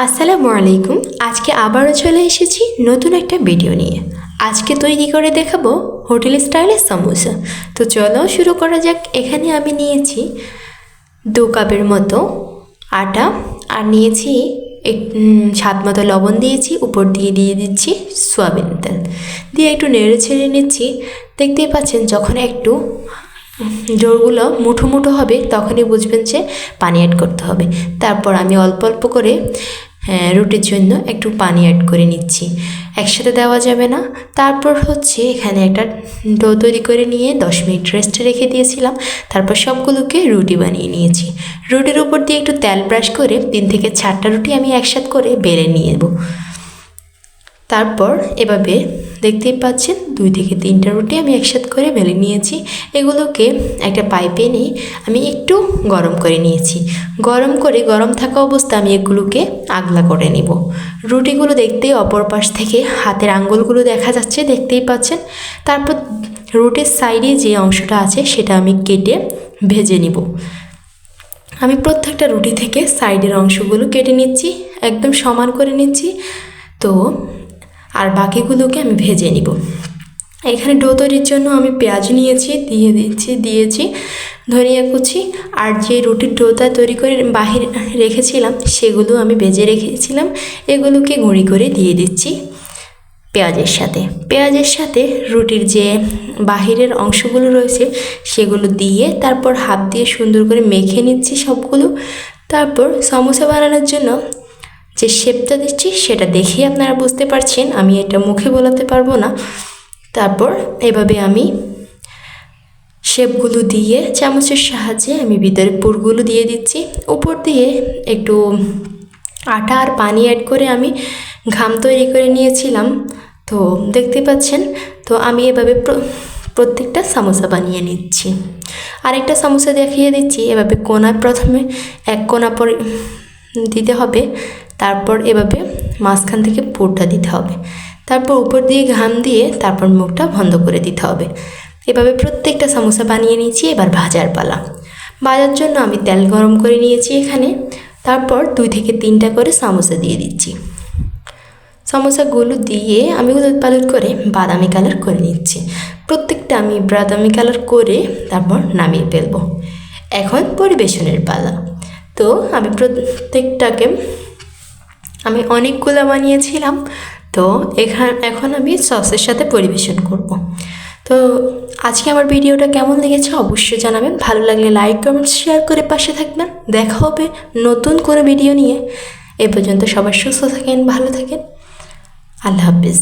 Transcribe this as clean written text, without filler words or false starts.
আসসালামু আলাইকুম। আজকে আবারও চলে এসেছি নতুন একটা ভিডিও নিয়ে। আজকে তৈরি করে দেখাবো হোটেল স্টাইলের সমোসা। তো চলো শুরু করা যাক। এখানে আমি নিয়েছি 2 কাপের মতো আটা, আর নিয়েছি স্বাদ মতো লবণ দিয়েছি, উপর দিয়ে দিচ্ছি সয়াবিন তেল, দিয়ে একটু নেড়ে ছেড়ে নিচ্ছি। দেখতেই পাচ্ছেন যখন একটু ডোরগুলো মুঠো মুঠো হবে তখনই বুঝবেন যে পানি অ্যাড করতে হবে। তারপর আমি অল্প অল্প করে রুটির জন্য একটু পানি অ্যাড করে নিচ্ছি, একসাথে দেওয়া যাবে না। তারপর এখানে একটা ডো তৈরি করে নিয়ে 10 মিনিট রেস্টে রেখে দিয়েছিলাম। তারপর সবগুলোকে রুটি বানিয়ে নিয়েছি। রুটির উপর দিয়ে একটু তেল ব্রাশ করে 3 থেকে 4টা রুটি আমি একসাথে করে বেলে নিয়ে নেব। তারপর এভাবে দেখতেই পাচ্ছেন 2 থেকে 3টা রুটি আমি একসাথে করে বেলে নিয়েছি। এগুলোকে একটা পাইপে নিয়ে আমি একটু গরম করে নিয়েছি। গরম থাকা অবস্থায় আমি এগুলোকে আগলা করে নিব। রুটিগুলো দেখতেই অপর পাশ থেকে হাতের আঙ্গুলগুলো দেখা যাচ্ছে, দেখতেই পাচ্ছেন। তারপর রুটির সাইডে যে অংশটা আছে সেটা আমি কেটে ভেজে নিব। আমি প্রত্যেকটা রুটি থেকে সাইডের অংশগুলো কেটে নিচ্ছি, একদম সমান করে নিচ্ছি। তো আর বাকিগুলোকে আমি ভেজে নিব। এখানে ডো তৈরির জন্য আমি পেঁয়াজ নিয়েছি, দিয়েছি ধনিয়া কুচি, আর যে রুটির ডোটা তৈরি করে বাহির রেখেছিলাম সেগুলো আমি ভেজে রেখেছিলাম, এগুলোকে গুঁড়ি করে দিয়ে দিচ্ছি পেঁয়াজের সাথে রুটির যে বাহিরের অংশগুলো রয়েছে সেগুলো দিয়ে তারপর হাত দিয়ে সুন্দর করে মেখে নিচ্ছি সবগুলো। তারপর সমোসা বানানোর জন্য যে শেপটা দিচ্ছি সেটা দেখেই আপনারা বুঝতে পারছেন, আমি এটা মুখে বলাতে পারবো না। তারপর এভাবে আমি শেপগুলো দিয়ে চামচের সাহায্যে আমি ভিতরে পুরগুলো দিয়ে দিচ্ছি। উপর দিয়ে একটু আটা আর পানি অ্যাড করে আমি ঘাম তৈরি করে নিয়েছিলাম, তো দেখতে পাচ্ছেন। তো আমি এভাবে প্রত্যেকটা সমোসা বানিয়ে নিচ্ছি। আরেকটা সমোসা দেখিয়ে দিচ্ছি। এভাবে কোণায় প্রথমে এক কোণা পরে দিতে হবে, তারপর এভাবে মাঝখান থেকে পুরটা দিতে হবে, তারপর উপর দিয়ে ঘাম দিয়ে তারপর মুখটা বন্ধ করে দিতে হবে। এভাবে প্রত্যেকটা সমোসা বানিয়ে নিয়েছি। এবার ভাজার পালা। ভাজার জন্য আমি তেল গরম করে নিয়েছি এখানে। তারপর 2 থেকে 3টা করে সমোসা দিয়ে দিচ্ছি। সমোসাগুলো দিয়ে আমি উলটপালট করে বাদামি কালার করে নিচ্ছি। প্রত্যেকটা আমি বাদামি কালার করে তারপর নামিয়ে ফেলবো। এখন পরিবেশনের পালা। তো আমি প্রত্যেকটাকে আমি অনেকগুলো বানিয়েছিলাম, তো এখন আমি সসের সাথে পরিবেশন করব। তো আজকে আমার ভিডিওটা কেমন লেগেছে অবশ্যই জানাবেন। ভালো লাগলে লাইক কমেন্ট শেয়ার করে পাশে থাকবেন। দেখা হবে নতুন করে ভিডিও নিয়ে। এ পর্যন্ত সবাই সুস্থ থাকেন, ভালো থাকেন। আল্লাহ হাফিজ।